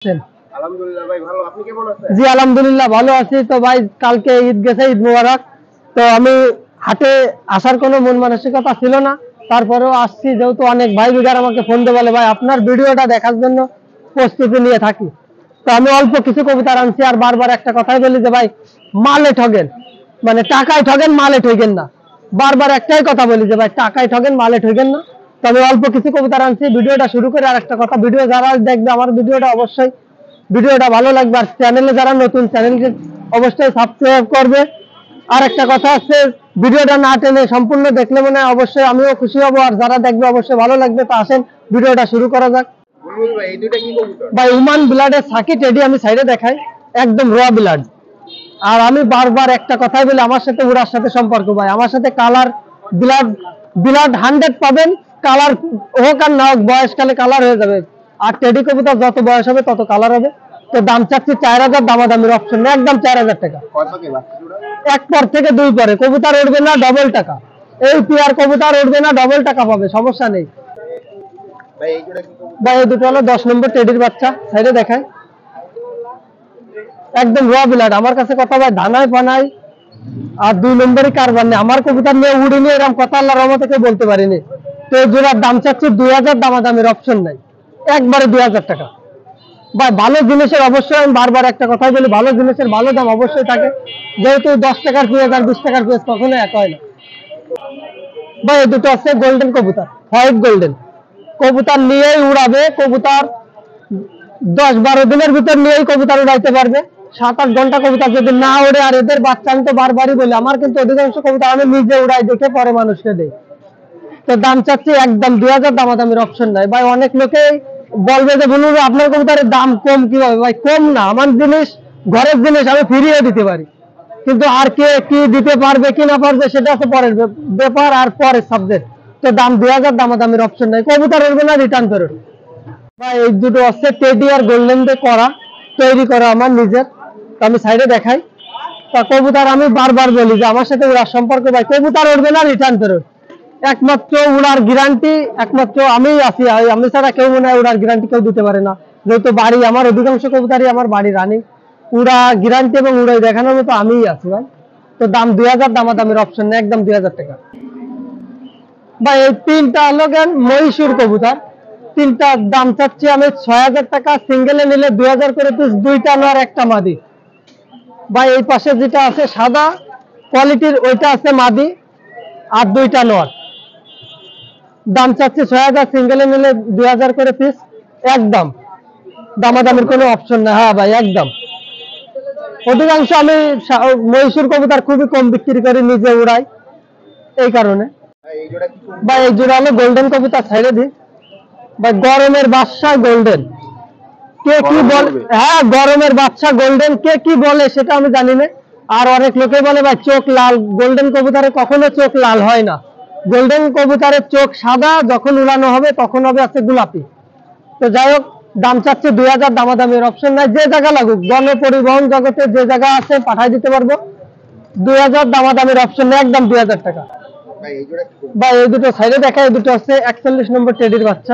আলহামদুলিল্লাহ ভাই ভালো, আপনি কেমন আছেন? জি আলহামদুলিল্লাহ ভালো আছি। তো ভাই কালকে ঈদ গেছে, ঈদ মুবারক। তো আমি হাটে আসার কোনো মন মানসিকতা ছিল না, তারপরেও আসছি, যেহেতু অনেক ভাই বিগার আমাকে ফোন দিয়ে বলে ভাই আপনার ভিডিওটা দেখার জন্য প্রস্তুতি নিয়ে থাকি। তো আমি অল্প কিছু কবিতা আনছি, আর বারবার একটা কথাই বলি যে ভাই মালে ঠগেন, মানে টাকায় ঠগেন, মালে ঠগেন না। বারবার একটাই কথা বলি যে ভাই টাকায় ঠগেন, মালে ঠগেন না। তো আমি অল্প কিছু কবিতা আনছি। ভিডিওটা শুরু করে আর একটা কথা, ভিডিও যারা দেখবে আমার ভিডিওটা অবশ্যই ভিডিওটা ভালো লাগবে, আর চ্যানেলে যারা নতুন চ্যানেলকে অবশ্যই সাবস্ক্রাইব করবে। আর একটা কথা আছে, ভিডিওটা না টেনে সম্পূর্ণ দেখলে মনে হয় অবশ্যই আমিও খুশি হব, আর যারা দেখবে অবশ্যই ভালো লাগবে। তো আসেন ভিডিওটা শুরু করা যাক। বুলবুল ভাই এই দুইটা কি কবুতর? ভাই ওমান ব্লাডের সাকিট এডি আমি সাইডে দেখাই, একদম র ব্লাড। আর আমি বারবার একটা কথাই বলি, আমার সাথে উড়ার সাথে সম্পর্ক ভাই, আমার সাথে কালার ব্লাড ব্লাড 100 পাবেন। কালার হোক আর না হোক, বয়সকালে কালার হয়ে যাবে। আর টেডি কবুতর যত বয়স হবে তত কালার হবে। তো দাম চাচ্ছি 4000, দামাদামির অপশন নেই, একদম 4000 টাকা। এক পর থেকে দুই পরে কবুতর উঠবে না, ডবল টাকা। এই পেয়ার কবুতর উঠবে না, ডবল টাকা পাবে, সমস্যা নেই। ভাই এই দুইটা কি কবুতর? ভাই এই দুটো হলো 10 নম্বর টেডির বাচ্চা, সাইডে দেখায়, একদম র ব্লাড। আমার কাছে কথা ভাই ধানায় পানায় আর 2 নম্বরই কারবার নেই। আমার কবুতর নিয়ে উড়িনি, এরকম কথা আল্লাহর রহমতে কেউ বলতে পারিনি। তো এই জোড়ার দাম চাচ্ছি 2000, দামাদামির অপশন নাই, একবারে 2000 টাকা। ভাই ভালো জিনিসের অবশ্যই, আমি বারবার একটা কথাই বলি, ভালো জিনিসের ভালো দাম অবশ্যই থাকে। যেহেতু 10 টাকার পেঁয়াজ আর 20 টাকার পেঁয়াজ কখনো এক হয় না। ভাই এই দুটো আছে গোল্ডেন কবুতর, হোয়াইট গোল্ডেন। কবুতর নিয়েই উড়াবে, কবুতর 10-12 দিনের ভিতর নিয়েই কবুতর উড়াইতে পারবে। 7-8 ঘন্টা কবুতর যদি না উড়ে, আর এদের বাচ্চা আমি তো বারবারই বলি, আমার কিন্তু অধিকাংশ কবুতর আমি নিজে উড়াই, দেখে পরে মানুষকে দেই। তো দাম চাচ্ছি একদম 2000, দামাদামির অপশন নাই। ভাই অনেক লোকে বলবে যে বলুন আপনার কবুতরের দাম কম কিভাবে? ভাই কম না, আমার জিনিস ঘরের জিনিস আমি ফিরিয়ে দিতে পারি, কিন্তু আর কে কি দিতে পারবে কি না পারবে সেটা হচ্ছে পরের ব্যাপার আর পরের সাবজেক্ট। তো দাম 2000, দামাদামির অপশন নাই। কবুতর উঠবে না, রিটার্ন ফেরত। ভাই এই দুটো হচ্ছে টেডি আর গোল্ডেন দিয়ে করা, তৈরি করা আমার নিজের। তো আমি সাইডে দেখাই। তা কবুতর আমি বারবার বলি যে আমার সাথে উড়ার সম্পর্ক, ভাই কবুতর উঠবে না, রিটার্ন ফেরত। একমাত্র উড়ার গ্যারান্টি একমাত্র আমি আছি, আমি ছাড়া কেউ মনে হয় উড়ার গ্যারান্টি কেউ দিতে পারে না। যেহেতু বাড়ি আমার, অধিকাংশ কবুতরই আমার বাড়ি রানিং, উড়া গ্যারান্টি এবং উড়াই দেখানোর মতো আমিই আছি ভাই। তো দাম 2000, দামাদামির অপশন নেই, একদম 2000 টাকা। ভাই এই তিনটা হলো কেন মহীশূর কবুতর, তিনটার দাম চাচ্ছি আমি 6000 টাকা। সিঙ্গেলে নিলে 2000 করে পিস, দুইটা নর একটা মাদি। ভাই এই পাশে যেটা আছে সাদা কোয়ালিটির, ওইটা আছে মাদি, আর দুইটা নর। দাম চাচ্ছি 6000, সিঙ্গেলে নিলে 2000 করে পিস, একদম দামাদামির কোনো অপশন না। হ্যাঁ ভাই একদম। অধিকাংশ আমি মহীশূর কবুতর খুবই কম বিক্রি করি, নিজে উড়াই, এই কারণে। ভাই এই জোড়া হলো গোল্ডেন কবুতর, সাইডে দিই। ভাই গরমের বাদশা গোল্ডেন, কে কি বলে, হ্যাঁ গরমের বাদশা গোল্ডেন, কে কি বলে সেটা আমি জানি না। আর অনেক লোকে বলে ভাই চোখ লাল, গোল্ডেন কবুতরে কখনো চোখ লাল হয় না। গোল্ডেন কবুতরের চোখ সাদা, যখন উড়ানো হবে তখন হবে আছে গোলাপি। তো যাই হোক, দাম চাচ্ছে 2000, দামাদামির অপশন নাই। যে জায়গা লাগুক, গণপরিবহন জগতে যে জায়গা আছে পাঠাই দিতে পারবো। 2000, দামাদামির অপশন নেই, একদম 2000 টাকা। ভাই এই দুটো সাইডে দেখা, এই দুটো আছে 41 নম্বর টেডির বাচ্চা,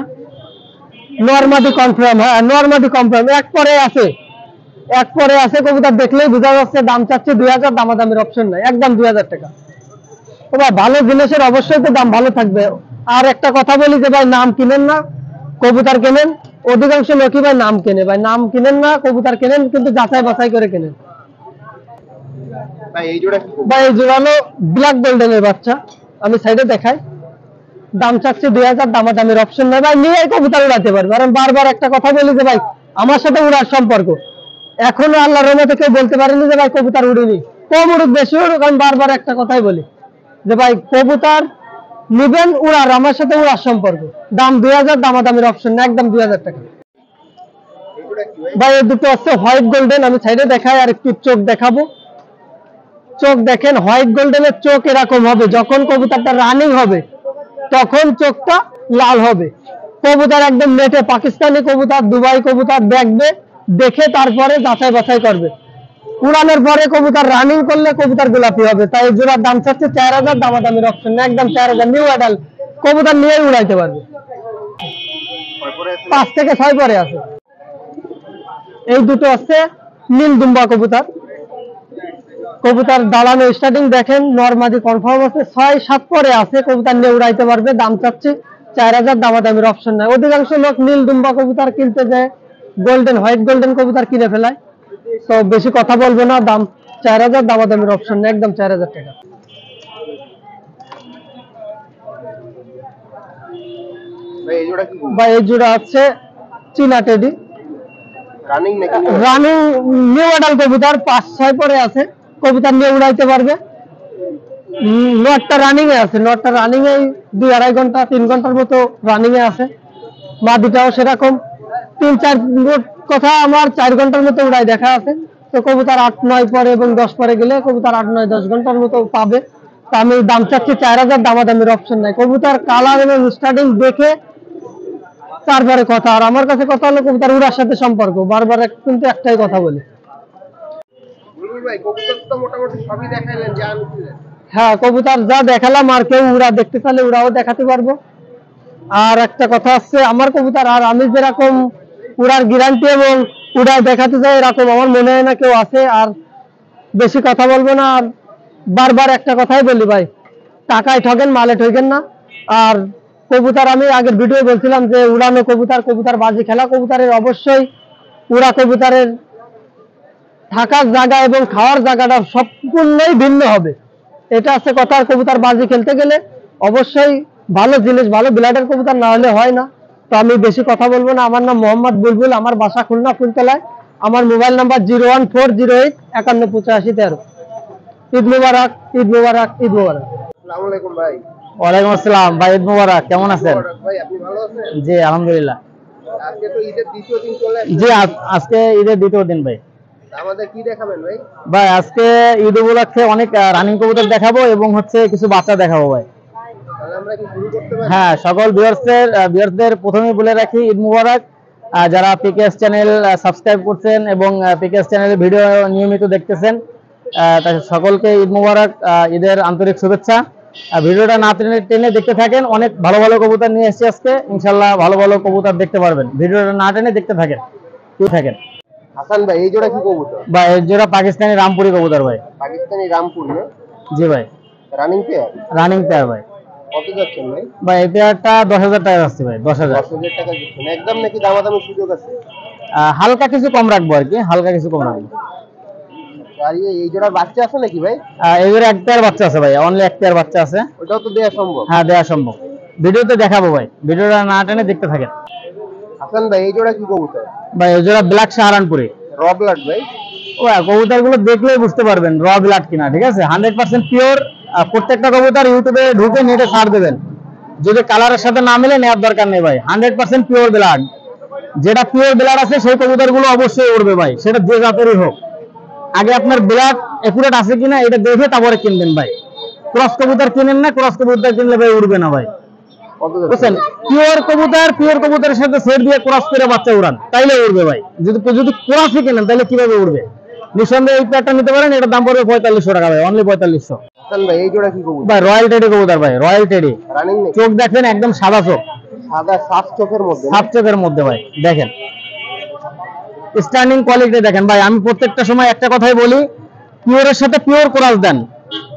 নরমাদি কনফার্ম। হ্যাঁ নরমাদি কনফার্ম, এক পরে আছে, এক পরে আছে কবুতর দেখলেই বোঝা যাচ্ছে। দাম চাচ্ছে 2000, দামাদামির অপশন নাই, একদম 2000 টাকা। ও ভাই ভালো জিনিসের অবশ্যই তো দাম ভালো থাকবে। আর একটা কথা বলি যে ভাই নাম কিনেন না, কবুতর কেনেন। অধিকাংশ লোকই ভাই নাম কেনে, ভাই নাম কিনেন না, কবুতর কেনেন কিন্তু যাচাই বাছাই করে কেনেন। ভাই এই জোড়া হলো ব্ল্যাক গোল্ডেনের বাচ্চা, আমি সাইডে দেখাই। দাম চাচ্ছে 2000, দামাদামির অপশন নাই। ভাই নিয়ে কবুতর উড়াতে পারবে। কারণ বারবার একটা কথা বলি যে ভাই আমার সাথে উড়ার সম্পর্ক, এখনো আল্লাহর রহমতে কেউ বলতে পারেনি যে ভাই কবুতর উড়িনি। কম উড়ুক বেশি উড়ুক, আমি বারবার একটা কথাই বলি যে ভাই কবুতর নিবেন উড়ার, আমার সাথে উড়ার সম্পর্ক। দাম 2000, দামাদামির অপশন না, একদম 2000 টাকা। ভাই এই দুটো হচ্ছে হোয়াইট গোল্ডেন, আমি সাইডে দেখাই আর একটু চোখ দেখাবো। চোখ দেখেন, হোয়াইট গোল্ডেনের চোখ এরকম হবে, যখন কবুতরটা রানিং হবে তখন চোখটা লাল হবে। কবুতর একদম নেটে, পাকিস্তানি কবুতর, দুবাই কবুতর দেখবে, দেখে তারপরে যাচাই বাছাই করবে। উড়ানোর পরে কবুতর রানিং করলে কবুতর গোলাপি হবে। তাই জোড়ার দাম চাচ্ছে 4000, দামাদামির অপশন না, একদম 4000। নিউ অ্যাডাল্ট কবুতর নিয়েই উড়াইতে পারবে। 5 থেকে 6 পরে আছে। এই দুটো আছে নীল দুম্বা কবুতর। কবুতর দাঁড়ানো স্টার্টিং দেখেন, নরমাদি কনফার্ম আছে, 6-7 পরে আছে। কবুতর নিয়ে উড়াইতে পারবে। দাম চাচ্ছি 4000, দামাদামির অপশন নাই। অধিকাংশ লোক নীল দুম্বা কবুতর কিনতে যায়, গোল্ডেন হোয়াইট গোল্ডেন কবুতর কিনে ফেলায়। তো বেশি কথা বলবো না, দাম 4000, দামাদামির অপশন নেই, একদম 4000 টাকা। ভাই এই জোড়া কি কবুতর? বা এই জোড়া আছে চীনা টেডি, রানিং নাকি? রানিং নিউ অ্যাডাল কবুতর, 5-6 পরে আছে। কবুতর নিয়ে উড়াইতে পারবে। নটটা রানিং এ আছে, নটটা রানিং এ 2-2.5 ঘন্টা 3 ঘন্টার মতো রানিং এ আছে। মাদিটাও সেরকম 3-4 কথা আমার 4 ঘন্টার মতো উড়াই দেখা আছে। তো কবুতর 8-9 পরে এবং 10 পরে গেলে কবুতর 8-9-10 ঘন্টার মতো পাবে। তো আমি দাম চাচ্ছি 4000, দামাদামির অপশন নাই। কবুতর কালার এবং স্টার্টিং দেখে তারপরে কথা। আর আমার কাছে কথা হলো কবুতর উড়ার সাথে সম্পর্ক, বারবার কিন্তু একটাই কথা বলি। বুলবুল ভাই কবুতর তো মোটামুটি সবই দেখাইলেন, যা আনছিলেন। হ্যাঁ, কবুতর যা দেখালাম, আর কেউ উড়া দেখতে চাইলে উড়াও দেখাতে পারবো। আর একটা কথা আছে, আমার কবুতর আর আমি যেরকম উড়ার গ্যারান্টি এবং উড়ায় দেখাতে চাই, এরকম আমার মনে হয় না কেউ আছে। আর বেশি কথা বলবো না। আর বারবার একটা কথাই বলি ভাই, টাকায় ঠকেন, মালে ঠকেন না। আর কবুতর আমি আগের ভিডিও বলছিলাম যে উড়ানো কবুতর, কবুতর বাজি খেলা কবুতরের অবশ্যই উড়া কবুতরের থাকার জায়গা এবং খাওয়ার জায়গাটা সম্পূর্ণই ভিন্ন হবে। এটা আছে কথা। আর কবুতর বাজি খেলতে গেলে অবশ্যই ভালো জিনিস, ভালো ব্লাডের কবুতর না হলে হয় না। তো আমি বেশি কথা বলবো না। আমার নাম মোহাম্মদ বুলবুল, আমার বাসা খুলনা ফুলতলায়। আমার মোবাইল নাম্বার 01408518513। ঈদ মুবারক, ঈদ মুবারক, ঈদ মুবারক। আসসালামু আলাইকুম ভাই। ওয়ালাইকুম আসসালাম ভাই, ঈদ মুবারক। কেমন আছেন? ভাই আপনি ভালো আছেন? জি আলহামদুলিল্লাহ। আজকে তো ঈদের দ্বিতীয় দিন চলে আসছে। জি আজকে ঈদের দ্বিতীয় দিন ভাই। আমাদের কি দেখাবেন ভাই? ভাই আজকে ঈদ উপলক্ষে অনেক রানিং কবুতর দেখাবো এবং হচ্ছে কিছু বাচ্চা দেখাবো ভাই। তাহলে আমরা কি শুরু করতে পারি? হ্যাঁ, সকল ভিউয়ার্সদের প্রথমেই বলে রাখি ঈদ মুবারক। যারা পিকেএস চ্যানেল সাবস্ক্রাইব করছেন এবং পিকেএস চ্যানেলের ভিডিও নিয়মিত দেখতেছেন, তাদের সকলকে ঈদ মুবারক, ঈদের আন্তরিক শুভেচ্ছা। ভিডিওটা না টেনে টেনে দেখতে থাকেন, অনেক ভালো ভালো কবুতর নিয়ে এসেছি আজকে। ইনশাল্লাহ ভালো ভালো কবুতর দেখতে পারবেন। ভিডিওটা না টেনে দেখতে থাকেন, কি থাকেন। হাসান ভাই এই জোড়া কি কবুতর? ভাই এর জোড়া পাকিস্তানি রামপুরি কবুতর ভাই। পাকিস্তানি রামপুর না? জি ভাই, রানিং পেয়ার। রানিং পেয়ার ভাই। কত যাচ্ছেন ভাই? ভাই এই পেয়ারটা 10,000 টাকা যাচ্ছে ভাই। 10,000 10,000 টাকা দিচ্ছেন একদম, নাকি দামাদামি সুযোগ আছে? হালকা কিছু কম রাখবো আর কি, হালকা কিছু কম রাখবো। আর এই জোড়ার বাচ্চা আছে নাকি ভাই? এই জোড়া এক পেয়ার বাচ্চা আছে ভাই, অনলি এক পেয়ার বাচ্চা আছে। ওটাও তো দেওয়া সম্ভব? হ্যাঁ, দেওয়া সম্ভব। ভিডিওতে দেখাবো ভাই, ভিডিওটা না টেনে দেখতে থাকেন। হাসান ভাই এই জোড়া কি কবুতর? ভাই এই জোড়া ব্ল্যাক সাহারানপুরি। র ব্লাড ভাই? ও কবুতর গুলো দেখলেই বুঝতে পারবেন র ব্লাড কিনা, ঠিক আছে? 100% পিওর। প্রত্যেকটা কবুতর ইউটিউবে ঢুকে নেটে ছাড় দেবেন, যদি কালারের সাথে না মিলে নেওয়ার দরকার নেই ভাই। 100% পিওর ব্লাড। যেটা পিওর ব্লাড আছে সেই কবুতর গুলো অবশ্যই উড়বে ভাই, সেটা যে জাতেরই হোক। আগে আপনার ব্লাড একুরেট আছে কিনা এটা দেখে তারপরে কিনবেন ভাই। ক্রস কবুতর কিনেন না, ক্রস কবুতর কিনলে ভাই উড়বে না ভাই, কত যাচ্ছেন? বুঝছেন? পিওর কবুতরের সাথে সেট দিয়ে ক্রস করে বাচ্চা উড়ান, তাইলে উড়বে ভাই। যদি ক্রসই কেনেন তাহলে কিভাবে উড়বে? নিঃসন্দেহে এই পেয়ারটা নিতে পারেন, এটার দাম পড়বে 4500 টাকা ভাই, অনলি 4500। হাসান ভাই এই জোড়া কি কবুতর? ভাই রয়্যাল টেডি কবুতর ভাই, রয়্যাল টেডি। রানিং নাকি? চোখ দেখেন একদম সাদা চোখ, সাদা সাত চোখের মধ্যে না? সাত চোখের মধ্যে ভাই। দেখেন স্ট্যান্ডিং কোয়ালিটি দেখেন ভাই। আমি প্রত্যেকটা সময় একটা কথাই বলি, পিওরের সাথে পিওর ক্রস দেন,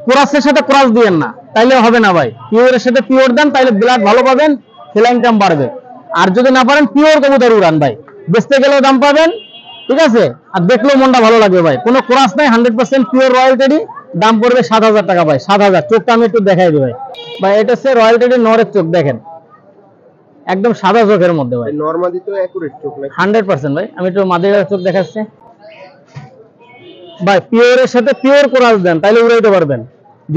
ক্রসের সাথে ক্রস দিয়েন না, তাইলে হবে না ভাই। পিওরের সাথে পিওর দেন, তাইলে ব্লাড ভালো পাবেন, ফ্লাইং টাইম বাড়বে। আর যদি না পারেন পিওর কবুতর উড়ান ভাই, বেচতে গেলেও দাম পাবেন, ঠিক আছে? আর দেখলেও মনটা ভালো লাগবে ভাই। কোনো ক্রস নাই, 100% পিওর রয়্যাল টেডি। দাম পড়বে 7,000 টাকা ভাই, 7,000। চোখটা আমি একটু দেখাই দিই ভাই। ভাই এটা হচ্ছে রয়্যাল টেডি নরের চোখ, দেখেন একদম সাদা চোখের মধ্যে ভাই। নরমালি তো অ্যাকুরেট চোখ নাকি? 100% ভাই। আমি একটু মাদিরার চোখ দেখাচ্ছি ভাই। পিওরের সাথে পিওর কোরাস দেন, তাহলে উড়াইতে পারবেন।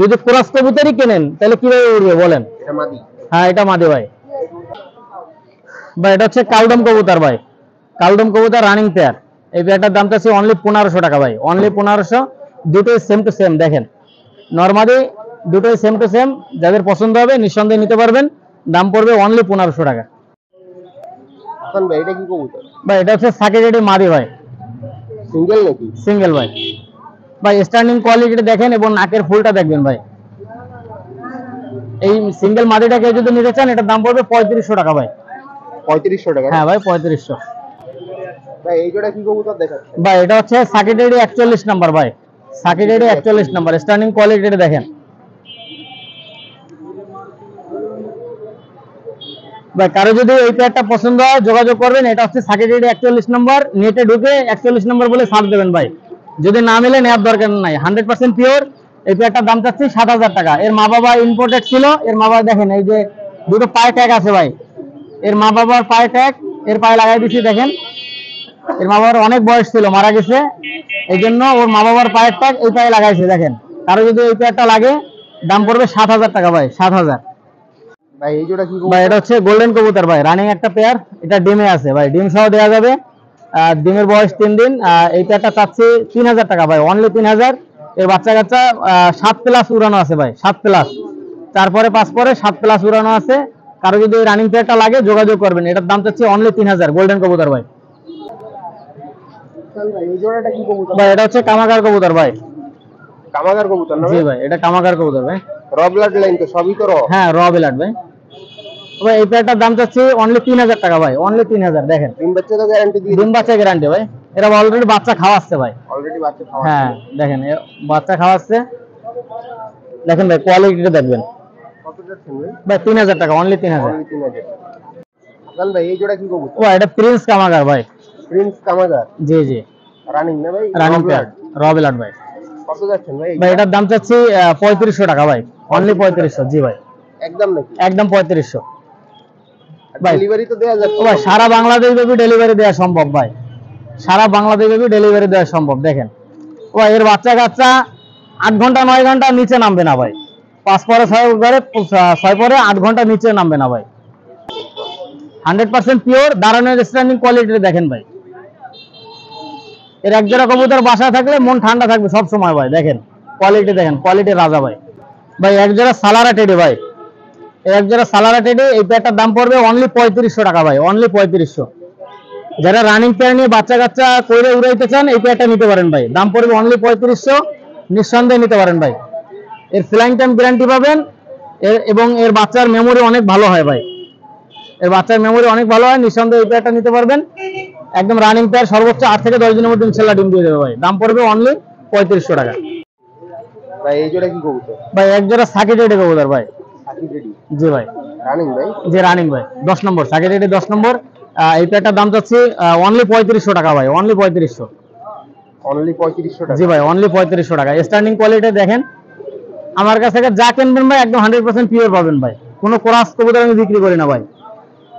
যদি কোরাস কবুতরই কেনেন তাহলে কিভাবে উড়বে বলেন? এটা মাদি? হ্যাঁ, এটা মাদি ভাই। ভাই এটা হচ্ছে কালদম কবুতর ভাই, কালদম কবুতর রানিং পেয়ার। এই পেয়ারটার দামটা আছে অনলি 1500 টাকা ভাই, অনলি 1500। দুটোই সেম টু সেম, দেখেন নরমালি দুটোই সেম টু সেম। যাদের পছন্দ হবে নিঃসন্দেহে নিতে পারবেন। দাম পড়বে অনলি 1500 টাকা। হাসান ভাই এটা কি কবুতর? ভাই এটা হচ্ছে সাকিরেডি মাদি ভাই, সিঙ্গেল নাকি? সিঙ্গেল ভাই। ভাই স্ট্যান্ডিং কোয়ালিটি দেখেন এবং নাকের ফুলটা দেখবেন ভাই। এই সিঙ্গেল মাদিটাকে যদি নিতে চান এটার দাম পড়বে 3500 টাকা ভাই। 3500 টাকা? হ্যাঁ ভাই, 3500। ভাই এই জোড়া কি কবুতর দেখাচ্ছে? ভাই এটা হচ্ছে সাকিটেডি 41 নাম্বার ভাই, সাকিটেডি 41 নাম্বার স্ট্যান্ডিং কোয়ালিটি দেখেন ভাই। কারো যদি এই পেয়ারটা পছন্দ হয় যোগাযোগ করবেন। এটা হচ্ছে সাকিটেডি 41 নাম্বার, নেটে ঢুকে 41 নাম্বার বলে সার্চ দেবেন ভাই। যদি না মিলে নেওয়ার দরকার নাই, 100% পিওর। এই পেয়ারটার দাম চাচ্ছি 7000 টাকা। এর মা বাবা ইম্পোর্টেড ছিল। এর মা বাবা দেখেন এই যে দুটো পায়ে ট্যাগ আছে ভাই, এর মা বাবার পায়ে ট্যাগ, এর পায়ে লাগাই দিচ্ছি দেখেন। এর মা বাবার অনেক বয়স ছিল, মারা গেছে, এই জন্য ওর মা বাবার পায়ের ট্যাগ এই পায়ে লাগাইছে দেখেন। কারো যদি এই পেয়ারটা লাগে দাম পড়বে 7000 টাকা ভাই, 7000। ভাই এই জোড়া কি ভাই এটা হচ্ছে গোল্ডেন কবুতর ভাই, রানিং একটা পেয়ার। এটা ডিমে আছে ভাই, ডিম সহ দেওয়া যাবে। ডিমের বয়স 3 দিন। এই পেয়ারটা চাচ্ছি 3000 টাকা ভাই, অনলি 3000। এর বাচ্চা কাচ্চা 7+ উড়ানো আছে ভাই, 7+। তারপরে 5 পরে 7+ উড়ানো আছে। কারো যদি এই রানিং পেয়ারটা লাগে যোগাযোগ করবেন। এটার দাম চাচ্ছি অনলি 3000, গোল্ডেন কবুতর ভাই। ভাই এই জোড়াটা কি কবুতর? ভাই এটা হচ্ছে কামাকার কবুতর ভাই। কামাগার কবুতর না জি ভাই? ভাই এটা কামাকার কবুতর ভাই। র ব্লাড লাইন তো সবই তো র। হ্যাঁ র বিলাট ভাই। ভাই এই পেয়ারটার দাম চাচ্ছি অনলি 3000 টাকা ভাই, অনলি 3000। দেখেন ডিম বাচ্চা তো গ্যারান্টি দিয়ে ডিম বাচ্চা গ্যারান্টি ভাই। এরা অলরেডি বাচ্চা খাওয়াচ্ছে ভাই। অলরেডি বাচ্চা খাওয়া। হ্যাঁ দেখেন বাচ্চা খাওয়াচ্ছে দেখেন ভাই, কোয়ালিটিটা দেখবেন কত যাচ্ছেন ভাই? ভাই। 3000 টাকা, অনলি 3000। অনলি 3000। হাসান ভাই এই জোড়া কি কবুতর? ও এটা প্রিন্স কামাকার ভাই। প্রিন্স কামাগার জি জি, রানিং না ভাই? Running Raw pair, blood। র বিলাট ভাই। কত যাচ্ছেন ভাই? ভাই এটার দাম চাচ্ছি 3500 টাকা ভাই, অনলি 3500। জি ভাই একদম নাকি? একদম 3500 ভাই। ডেলিভারি তো দেয়া যাচ্ছে ও ভাই সারা বাংলাদেশ ব্যাপী ডেলিভারি দেওয়া সম্ভব ভাই, সারা বাংলাদেশ ব্যাপী ডেলিভারি দেওয়া সম্ভব। দেখেন ও ভাই এর বাচ্চা কাচ্চা 8 ঘন্টা 9 ঘন্টা নিচে নামবে না ভাই। 5 পরে 6 পরে 8 ঘন্টা নিচে নামবে না ভাই। 100% পিওর, দাঁড়ানোর স্ট্যান্ডিং কোয়ালিটি দেখেন ভাই। এর এক জোড়া কবুতর বাসায় থাকলে মন ঠান্ডা থাকবে সব সময় ভাই। দেখেন কোয়ালিটি দেখেন, কোয়ালিটি রাজা ভাই। ভাই এক জোড়া সালারা টেডি ভাই, এক জোড়া সালারা টেডি। এই পেয়ারটার দাম পড়বে অনলি 3500 টাকা ভাই, অনলি 3500। যারা রানিং পেয়ার নিয়ে বাচ্চা কাচ্চা কইরে উড়াইতে চান এই পেয়ারটা নিতে পারেন ভাই, দাম পড়বে অনলি 3500, নিঃসন্দেহে নিতে পারেন ভাই। এর ফ্লাইং টাইম গ্যারান্টি পাবেন। এবং এর বাচ্চার মেমোরি অনেক ভালো হয় ভাই, এর বাচ্চার মেমোরি অনেক ভালো হয়, নিঃসন্দেহে এই পেয়ারটা নিতে পারবেন। একদম রানিং পেয়ার, সর্বোচ্চ 8 থেকে 10 দিনের মধ্যে ইনশাআল্লাহ ডিম দিয়ে দেবে ভাই। দাম পড়বে অনলি 3500 টাকা ভাই এই জোড়া কি কবুতর? ভাই। এক জোড়া সাকিট রেডি কবুতর ভাই। সাকিব রেডি জি ভাই, রানিং ভাই? যে রানিং ভাই 10 নম্বর, সাকিট রেডি 10 নম্বর। এই পেয়ারটার দাম চাচ্ছি অনলি 3500 টাকা ভাই, অনলি 3500। অনলি 3500 টাকা? জি ভাই অনলি 3500 টাকা। স্ট্যান্ডিং কোয়ালিটি দেখেন। আমার কাছ থেকে যা কিনবেন ভাই একদম 100% পিওর পাবেন ভাই। কোনো ক্রস কবুতর আমি বিক্রি করি না ভাই।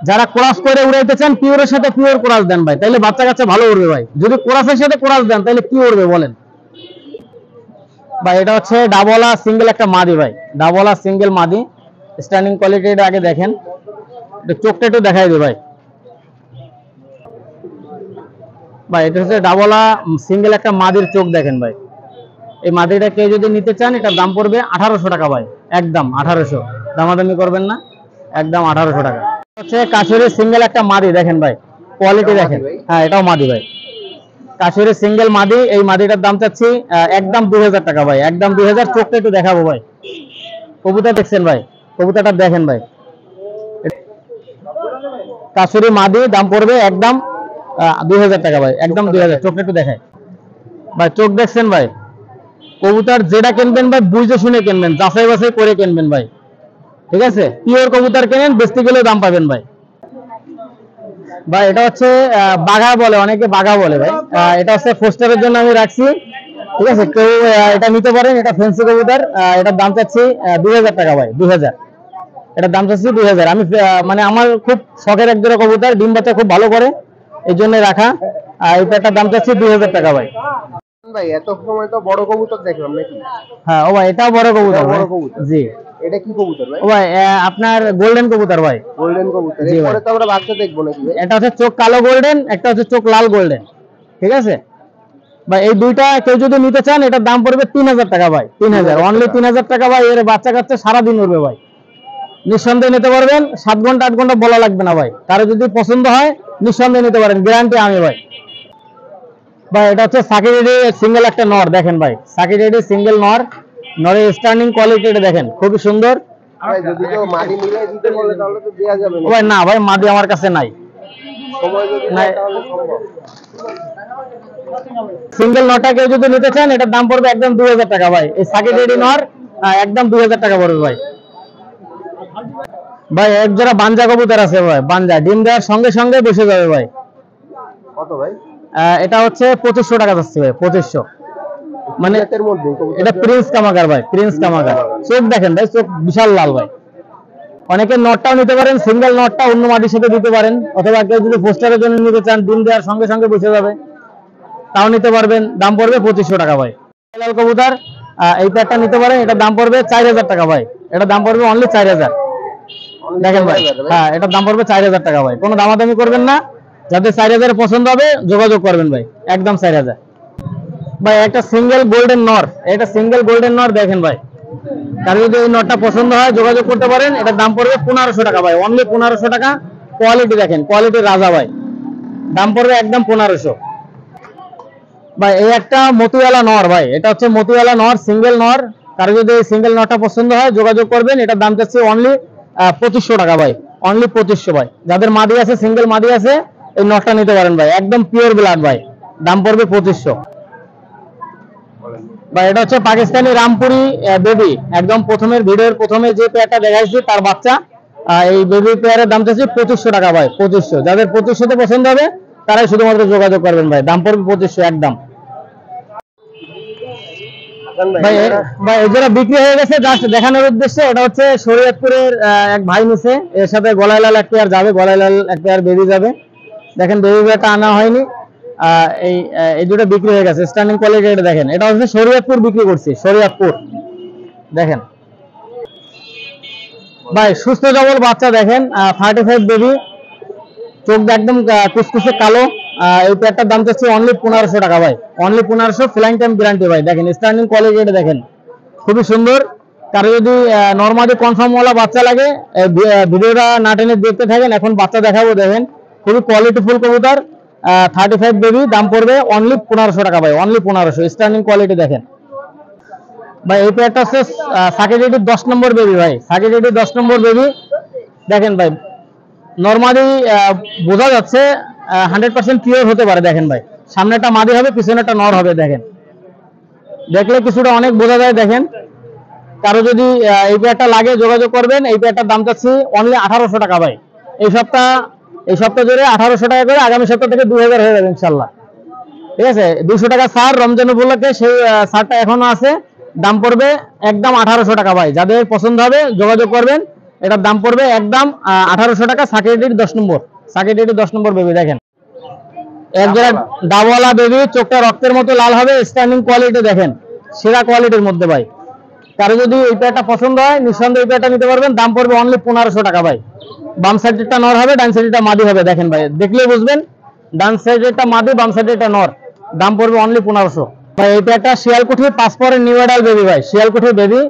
যারা ক্রস করে উড়াইতে চান পিওরের সাথে পিওর ক্রস দেন ভাই, তাইলে বাচ্চা কাচ্চা ভালো উড়বে ভাই। যদি ক্রসের সাথে ক্রস দেন তাহলে কি উড়বে বলেন ভাই। এটা হচ্ছে ডাবলা সিঙ্গেল একটা মাদি ভাই, ডাবলা সিঙ্গেল মাদি। স্ট্যান্ডিং কোয়ালিটিটা আগে দেখেন, চোখটা একটু দেখাই দিই ভাই। ভাই এটা হচ্ছে ডাবলা সিঙ্গেল একটা মাদির চোখ দেখেন ভাই। এই মাদিটা কেউ যদি নিতে চান এটার দাম পড়বে 1800 টাকা ভাই, একদম 1800, দামাদামি করবেন না, একদম 1800 টাকা। হচ্ছে কাশুরি সিঙ্গেল একটা মাদি দেখেন ভাই, কোয়ালিটি দেখেন। হ্যাঁ এটাও মাদি ভাই, কাশুরি সিঙ্গেল মাদি। এই মাদিটার দাম চাচ্ছি একদম 2000 টাকা ভাই, একদম 2000। চোখটা একটু দেখাবো ভাই। কবুতর দেখছেন ভাই, কবুতরটা দেখেন ভাই। কাশুরি মাদি, দাম পড়বে একদম 2000 টাকা ভাই, একদম 2000। চোখটা একটু দেখায় ভাই, চোখ দেখছেন ভাই। কবুতর যেটা কিনবেন ভাই বুঝে শুনে কিনবেন, যাচাই বাছাই করে কিনবেন ভাই, ঠিক আছে? পিওর কবুতর কেনেন, বেচতে গেলেও দাম পাবেন ভাই। ভাই এটা হচ্ছে বাঘা বলে, অনেকে বাঘা বলে ভাই। এটা হচ্ছে ফোস্টারের জন্য আমি রাখছি, ঠিক আছে? কেউ এটা নিতে পারেন। এটা ফেন্সি কবুতর, এটার দাম চাচ্ছি 2000 টাকা ভাই, 2000। এটার দাম চাচ্ছি 2000। আমি মানে আমার খুব শখের এক জোড়া কবুতর, ডিম বাচ্চা খুব ভালো করে, এই জন্য রাখা। এটার দাম চাচ্ছি 2000 টাকা ভাই। ভাই এত সময় তো বড় কবুতর দেখলাম নাকি? হ্যাঁ ও ভাই এটাও বড় কবুতর, বড় বড় কবুতর। জি। এটা কি কবুতর ভাই? ও ভাই আপনার গোল্ডেন কবুতর ভাই, গোল্ডেন কবুতর। জি ভাই। এরপরে তো আমরা বাচ্চা দেখবো নাকি ভাই? এটা হচ্ছে চোখ কালো গোল্ডেন, একটা হচ্ছে চোখ লাল গোল্ডেন, ঠিক আছে ভাই? এই দুইটা কেউ যদি নিতে চান এটার দাম পড়বে 3000 টাকা ভাই, 3000, অনলি 3000 টাকা ভাই। এর বাচ্চা কাচ্চা সারাদিন উঠবে ভাই, নিঃসন্দেহে নিতে পারবেন। 7 ঘন্টা 8 ঘন্টা বলা লাগবে না ভাই। কারো যদি পছন্দ হয় নিঃসন্দেহে নিতে পারেন, গ্যারান্টি আমি ভাই। ভাই এটা হচ্ছে সাকিরেডি সিঙ্গেল একটা নর দেখেন ভাই, সাকিরেডি সিঙ্গেল নর। নরের স্ট্যান্ডিং কোয়ালিটিটা দেখেন, খুবই সুন্দর ভাই যদি কেউ মাদি মিলাই দিতে বলে তাহলে তো দেয়া যাবে না? ভাই। না ভাই মাদি আমার কাছে নাই, সময় যদি না। হয় তাহলে সম্ভব। সিঙ্গেল নটা কেউ যদি নিতে চান এটার দাম পড়বে একদম 2000 টাকা ভাই। এই সাকিট রেডি নর একদম 2000 টাকা পড়বে ভাই। ভাই এক জোড়া বানজা কবুতর আছে ভাই, বানজা ডিম দেওয়ার সঙ্গে সঙ্গে বসে যাবে ভাই। কত ভাই? এটা হচ্ছে 2500 টাকা যাচ্ছে ভাই, 2500। মানে এর মধ্যে এটা প্রিন্স কামাকার ভাই, প্রিন্স কামাকার। চোখ দেখেন ভাই, চোখ বিশাল লাল ভাই। অনেকে নটটাও নিতে পারেন, সিঙ্গেল নটটা অন্য মাটির সাথে দিতে পারেন, অথবা কেউ যদি পোস্টারের জন্য নিতে চান ডিম দেওয়ার সঙ্গে সঙ্গে বসে যাবে তাও নিতে পারবেন। দাম পড়বে 2500 টাকা ভাই। লাল কবুতর এই প্যাডটা নিতে পারেন, এটার দাম পড়বে 4000 টাকা ভাই। এটার দাম পড়বে অনলি 4000। দেখেন ভাই, হ্যাঁ এটার দাম পড়বে 4000 টাকা ভাই। কোনো দামাদামি করবেন না, যাদের 4000 পছন্দ হবে যোগাযোগ করবেন ভাই, একদম 4000 ভাই। একটা সিঙ্গেল গোল্ডেন নর, এটা সিঙ্গেল গোল্ডেন নর দেখেন ভাই। তার যদি এই নটটা পছন্দ হয় যোগাযোগ করতে পারেন। এটার দাম পড়বে 1500 টাকা ভাই, অনলি 1500 টাকা। কোয়ালিটি দেখেন, কোয়ালিটি রাজা ভাই। দাম পড়বে একদম 1500 ভাই। এই একটা মতিওয়ালা নর ভাই, এটা হচ্ছে মতিওয়ালা নর, সিঙ্গেল নর। তার যদি এই সিঙ্গেল নরটা পছন্দ হয় যোগাযোগ করবেন। এটার দাম চাচ্ছি অনলি 2500 টাকা ভাই, অনলি 2500 ভাই। যাদের মাদি আছে, সিঙ্গেল মাদি আছে, এই নটটা নিতে পারেন ভাই, একদম পিওর ব্লাড ভাই। দাম পড়বে 2500 ভাই। এটা হচ্ছে পাকিস্তানি রামপুরি বেবি, একদম প্রথমের ভিডিওর প্রথমে যে পেয়ারটা দেখাইছি তার বাচ্চা। এই বেবি পেয়ারের দাম চাচ্ছি 2500 টাকা ভাই, 2500। যাদের 2500 পছন্দ হবে তারাই শুধুমাত্র যোগাযোগ করবেন ভাই, দাম পড়বে 2500 একদম ভাই। ভাই এই জোড়া বিক্রি হয়ে গেছে, জাস্ট দেখানোর উদ্দেশ্যে। এটা হচ্ছে শরীয়তপুরের এক ভাই নিছে, এর সাথে গলায় লাল এক পেয়ার যাবে, গলায় লাল এক পেয়ার বেবি যাবে। দেখেন বেবি পেয়ারটা আনা হয়নি, এই দুটো বিক্রি হয়ে গেছে। স্ট্যান্ডিং কোয়ালিটি এটা দেখেন, এটা হচ্ছে শরীয়তপুর বিক্রি করছি, শরীয়তপুর। দেখেন ভাই সুস্থ জবল বাচ্চা দেখেন, 35 বেবি, চোখ একদম কুচকুচে কালো। এই পেয়ারটার দাম চাচ্ছি অনলি 1500 টাকা ভাই, অনলি 1500। ফ্লাইং টাইম গ্যারান্টি ভাই। দেখেন স্ট্যান্ডিং কোয়ালিটি এটা দেখেন, খুবই সুন্দর। কারো যদি নরমালি কনফার্ম ওয়ালা বাচ্চা লাগে ভিডিওটা না টেনে দেখতে থাকেন, এখন বাচ্চা দেখাবো। দেখেন খুবই কোয়ালিটিফুল কবুতর, 35 বেবি, দাম পড়বে অনলি 1500 টাকা ভাই, অনলি 1500। স্ট্যান্ডিং কোয়ালিটি দেখেন ভাই। এই পেয়ারটা হচ্ছে সাকিট রেডি 10 নম্বর বেবি ভাই, সাকিট রেডি 10 নম্বর বেবি। দেখেন ভাই নরমালি বোঝা যাচ্ছে 100% পিওর হতে পারে। দেখেন ভাই সামনেটা মাদি হবে, পিছনেটা নর হবে। দেখেন দেখলে কিছুটা অনেক বোঝা যায়। দেখেন কারো যদি এই পেয়ারটা লাগে যোগাযোগ করবেন। এই পেয়ারটার দাম চাচ্ছি অনলি 1800 টাকা ভাই। এই সপ্তাহ জুড়ে 1800 টাকা করে, আগামী সপ্তাহ থেকে 2000 হয়ে যাবে ইনশাল্লাহ। ঠিক আছে, 200 টাকা ছাড় রমজান উপলক্ষে, সেই ছাড়টা এখনো আছে। দাম পড়বে একদম 1800 টাকা ভাই। যাদের পছন্দ হবে যোগাযোগ করবেন। এটার দাম পড়বে একদম 1800 টাকা। সাকিট রেডি 10 নম্বর, সাকিট রেডি 10 নম্বর বেবি। দেখেন একজোড়া ডাবওয়ালা বেবি, চোখটা রক্তের মতো লাল হবে। স্ট্যান্ডিং কোয়ালিটি দেখেন, সেরা কোয়ালিটির মধ্যে ভাই। কারো যদি এই পেয়ারটা পছন্দ হয় নিঃসন্দেহে এই পেয়ারটা নিতে পারবেন। দাম পড়বে অনলি 1500 টাকা ভাই। বাম সাইডেরটা নর হবে, ডান সাইডেরটা মাদি হবে। দেখেন ভাই দেখলেই বুঝবেন, ডান সাইডেরটা মাদি, বাম সাইডেরটা নর। দাম পড়বে অনলি 1500 ভাই। এই পেয়ারটা শিয়ালকুঠি পাসপোর্টের নিউ অ্যাডাল বেবি ভাই, শিয়ালকুঠি বেবি।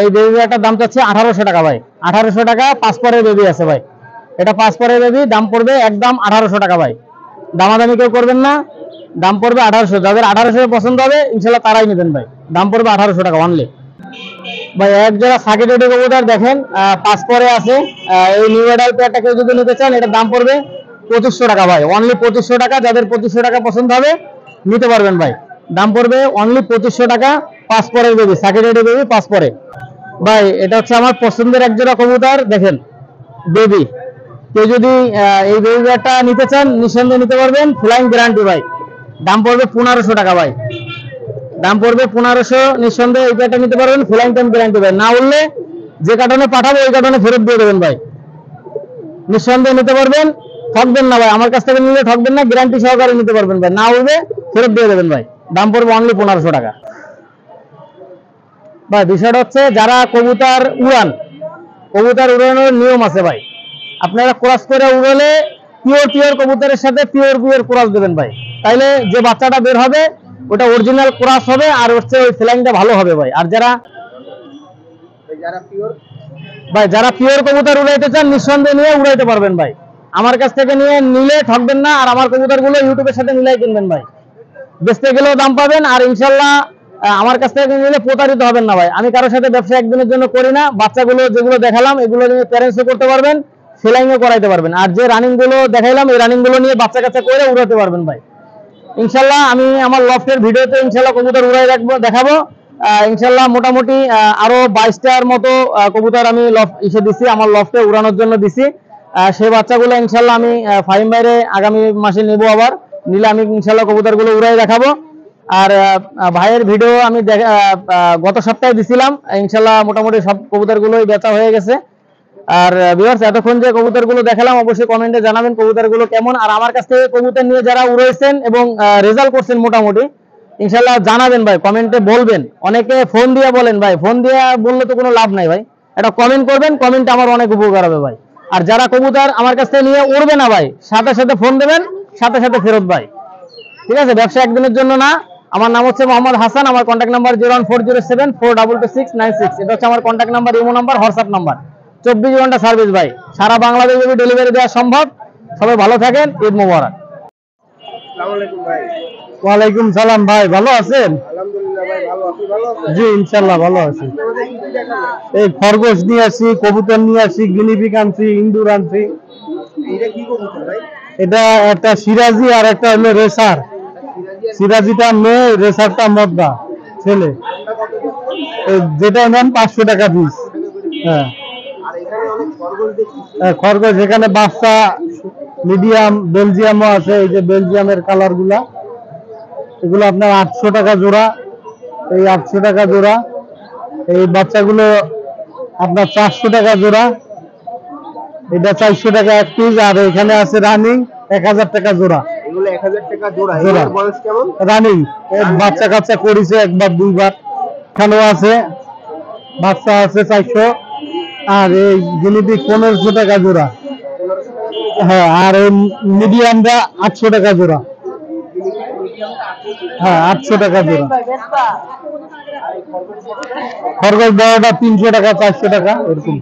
এই বেবি পেয়ারটার দাম চাচ্ছে 1800 টাকা ভাই, 1800 টাকা। পাসপোর্টের বেবি আছে ভাই, এটা পাসপোর্টের বেবি। দাম পড়বে একদম 1800 টাকা ভাই। দামাদামি কেউ করবেন না, দাম পড়বে 1800। যাদের 1800 পছন্দ হবে ইনশাল্লাহ তারাই নেবেন ভাই। দাম পড়বে 1800 টাকা অনলি ভাই। এক জোড়া সাকিট রেডি কবুতর দেখেন, পাসপোর্টে আছে। এই নিউ অ্যাডাল পেয়ারটা কেউ যদি নিতে চান এটার দাম পড়বে 2500 টাকা ভাই, অনলি 2500 টাকা। যাদের 2500 টাকা পছন্দ হবে নিতে পারবেন ভাই। দাম পড়বে অনলি 2500 টাকা। পাসপোর্টের বেবি, সাকিট রেডি বেবি, পাসপোর্টে ভাই। এটা হচ্ছে আমার পছন্দের এক জোড়া কবুতর দেখেন, বেবি। কেউ যদি এই বেবি পেয়ারটা নিতে চান নিঃসন্দেহে নিতে পারবেন, ফ্লাইং গ্যারান্টি ভাই। দাম পড়বে 1500 টাকা ভাই, দাম পড়বে 1500। নিঃসন্দেহে এই পেয়ারটা নিতে পারবেন, ফ্লাইং টাইম গ্যারান্টি ভাই। না উঠলে যে কার্টনে পাঠাবো ওই কার্টনে ফেরত দিয়ে দেবেন ভাই। নিঃসন্দেহে নিতে পারবেন, ঠকবেন না ভাই। আমার কাছ থেকে নিলে ঠকবেন না, গ্যারান্টি সহকারে নিতে পারবেন ভাই। না উঠবে ফেরত দিয়ে দেবেন ভাই। দাম পড়বে অনলি 1500 টাকা ভাই। বিষয়টা হচ্ছে যারা কবুতর উড়ান, কবুতর উড়ানোর নিয়ম আছে ভাই। আপনারা ক্রস করে উড়ালে পিওর কবুতরের সাথে পিওর ক্রস দেবেন ভাই, তাইলে যে বাচ্চাটা বের হবে ওটা অরিজিনাল ক্রস হবে, আর হচ্ছে ওই ফ্লাইংটা ভালো হবে ভাই। আর যারা পিওর কবুতর উড়াইতে চান নিঃসন্দেহে নিয়ে উড়াইতে পারবেন ভাই। আমার কাছ থেকে নিলে ঠকবেন না। আর আমার কবুতরগুলো ইউটিউবের সাথে মিলাই কিনবেন ভাই, বেচতে গেলেও দাম পাবেন। আর ইনশাল্লাহ আমার কাছ থেকে নিলে প্রতারিত হবেন না ভাই। আমি কারোর সাথে ব্যবসা একদিনের জন্য করি না। বাচ্চাগুলো যেগুলো দেখালাম এগুলো নিয়ে প্যারেন্টসও করতে পারবেন, সেলাইংও করাইতে পারবেন। আর যে রানিং গুলো দেখাইলাম এই রানিং গুলো নিয়ে বাচ্চা কাচ্চা করে উড়াতে পারবেন ভাই। ইনশাল্লাহ আমি আমার লফটের ভিডিওতে ইনশাল্লাহ কবুতর উড়াই দেখাবো। ইনশাল্লাহ মোটামুটি আরো 22টার মতো কবুতর আমি ইসে দিছি, আমার লফটে উড়ানোর জন্য দিছি। সেই বাচ্চাগুলো ইনশাল্লাহ আমি ফাহিম বাইরে আগামী মাসে নেবো, আবার নিলে আমি ইনশাল্লাহ কবুতরগুলো উড়াই দেখাবো। আর ভাইয়ের ভিডিও আমি গত সপ্তাহে দিছিলাম, ইনশাল্লাহ মোটামুটি সব কবুতরগুলোই বেচা হয়ে গেছে। আর ভিউয়ার্স, এতক্ষণ যে কবুতরগুলো দেখালাম অবশ্যই কমেন্টে জানাবেন কবুতরগুলো কেমন। আর আমার কাছ থেকে কবুতর নিয়ে যারা উড়াইছেন এবং রেজাল্ট করছেন মোটামুটি ইনশাল্লাহ জানাবেন ভাই, কমেন্টে বলবেন। অনেকে ফোন দিয়ে বলেন ভাই, ফোন দিয়ে বললে তো কোনো লাভ নাই ভাই, এটা কমেন্ট করবেন, কমেন্টে আমার অনেক উপকার হবে ভাই। আর যারা কবুতর আমার কাছ থেকে নিয়ে উড়বে না ভাই, সাথে সাথে ফোন দেবেন, সাথে সাথে ফেরত ভাই, ঠিক আছে? ব্যবসা একদিনের জন্য না। আমার নাম হচ্ছে মোহাম্মদ হাসান, আমার কন্ট্যাক্ট নাম্বার 01407422696। এটা হচ্ছে আমার contact number, imo number, WhatsApp number. 24 ঘন্টা সার্ভিস ভাই, সারা বাংলাদেশে ডেলিভারি দেওয়া সম্ভব। সবাই ভালো থাকেন, ঈদ মোবারক। আসসালামু আলাইকুম ভাই। ওয়ালাইকুম সালাম ভাই, ভালো আছেন? আলহামদুলিল্লাহ ভাই, ভালো। আপনি ভালো আছেন? জি ইনশাল্লাহ ভালো আছি। আমাদের কি দেখাবেন? এই খরগোশ নিয়ে আসি, কবুতর নিয়ে আসি, গিনিপিগ আনছি, ইন্দুর আনছি। এটা কি কবুতর ভাই? এটা একটা সিরাজি আর একটা হলো রেসার। সিরাজিটা মেয়ে, রেসারটা মদ্দা ছেলে। যেটা নেন 500 টাকা পিস। হ্যাঁ, আর এখানে অনেক খরগোশ দেখছি। খরগোশ এখানে বাচ্চা, মিডিয়াম, বেলজিয়ামও আছে। এই যে বেলজিয়ামের কালার গুলা, এগুলো আপনার 800 টাকা জোড়া। এই 800 টাকা জোড়া। এই বাচ্চাগুলো আপনার 400 টাকা জোড়া। এটা 400 টাকা এক পিস। আর এখানে আছে রানিং 1000 টাকা জোড়া। এগুলো 1000 টাকা জোড়া। জোড়া। এর বয়স কেমন? রানিং বাচ্চা কাচ্চা করেছে একবার দুইবার। এখানেও আছে বাচ্চা আছে 400। আর এই গিনিপিগ 1500 টাকা জোড়া। হ্যাঁ, আর এই মিডিয়ামটা 800 টাকা জোড়া। হ্যাঁ, 800 টাকা জোড়া। খরগোশ বড়টা 300 টাকা, 400 টাকা এরকম।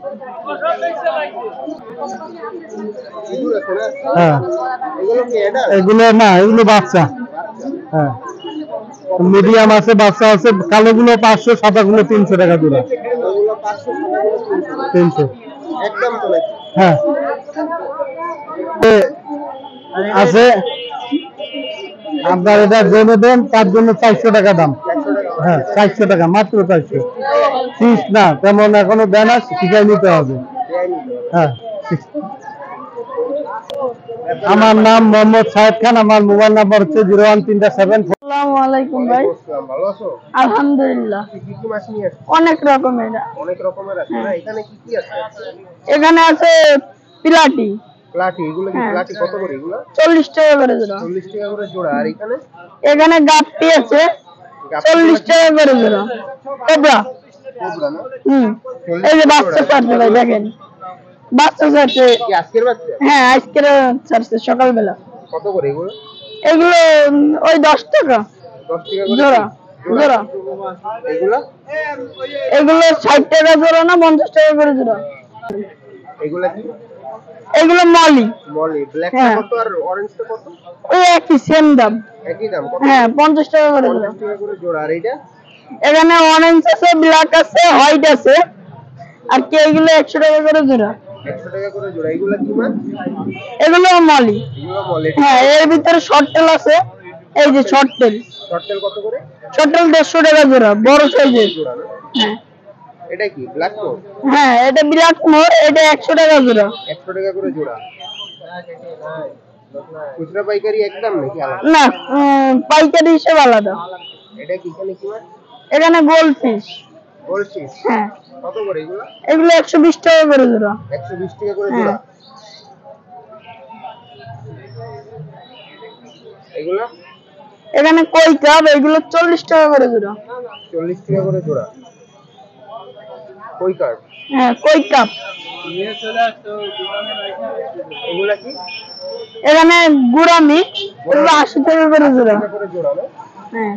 হ্যাঁ, এগুলো কি এটা? এগুলো না, এগুলো বাচ্চা। হ্যাঁ, মিডিয়াম আছে, বাচ্চা আছে। কালোগুলো 500, সাদাগুলো 300 টাকা জোড়া। এগুলো 500 টাকা করে 300। একদম তো নাকি? হ্যাঁ, আছে আপনার। এটা জেনে দেন, তার জন্য 400 টাকা দাম। 400 টাকা। হ্যাঁ, 400 টাকা, মাত্র 400। ফিস না, তেমন এখনো দেন, শিখাই নিতে হবে। হ্যাঁ, আমার নাম মোহাম্মদ সাহেদ খান। আমার মোবাইল নাম্বার হচ্ছে 01337। আসসালামু আলাইকুম ভাই। আসসালাম, ভালো আছো? আলহামদুলিল্লাহ। কি কি মাছ নিয়ে আসছো? অনেক রকমের। অনেক রকমের আছে না? এখানে কি কি আছে? এখানে আছে পিলাটি। প্লাটি, এগুলো কি হ্যাঁ। প্লাটি কত করে এগুলো? 40 টাকা করে জোড়া। 40 টাকা করে জোড়া। আর এখানে এখানে গাপ্পি আছে গাপ্পি 40 টাকা করে জোড়া। কোবরা। কোবরা না? এই যে বাচ্চা ছাড়ছে ভাই, দেখেন বাচ্চা ছাড়ছে। কি আজকের বাচ্চা? হ্যাঁ, আজকের ছাড়ছে সকালবেলা। কত করে এগুলো? এগুলো ওই 10 টাকা 10 টাকা করে জোড়া। জোড়া। এগুলো এগুলো 60 টাকা জোড়া না 50 টাকা করে জোড়া। এগুলো কি? এগুলো মলি। মলি। ব্ল্যাক হ্যাঁ। কত আর অরেঞ্জটা কত? ওই একই সেম দাম। একই দাম কত? হ্যাঁ, 50 টাকা করে জোড়া। 50 টাকা করে জোড়া। আর এইটা এখানে অরেঞ্জ আছে, ব্ল্যাক আছে, হোয়াইট আছে। আর কি এগুলো 100 টাকা করে জোড়া। 100 টাকা করে জোড়া। এগুলো কি মাছ? এগুলো মলি। এগুলো মলি। হ্যাঁ, এর ভিতরে শর্ট টেল আছে। এই যে শর্ট টেল। শর্টেল কত করে? শর্ট টেল 150 টাকা জোড়া, বড় সাইজের। জোড়া না? হ্যাঁ। এটা কি ব্ল্যাক কোট? হ্যাঁ, এটা ব্ল্যাক মোর, এটা 100 টাকা জোড়া। 100 টাকা করে জোড়া। খুচরা পাইকারি একদম নাকি আলাদা? না, পাইকারি হিসেবে আলাদা। এটা কি এখানে কি মাছ? এখানে গোল্ড ফিশ। গোল্ডফিশ হ্যাঁ, কত করে এগুলো? এগুলো 120 টাকা করে জোড়া। 120 টাকা করে হ্যাঁ। জোড়া। এগুলো এখানে কই কাপ, এগুলো 40 টাকা করে জোড়া। 40 টাকা করে জোড়া। কই কার্ড? হ্যাঁ, কই কাপ। এগুলা কি? এখানে গুড়ামি, এগুলো 80 টাকা করে জোড়া। টাকা করে জোড়া না? হ্যাঁ,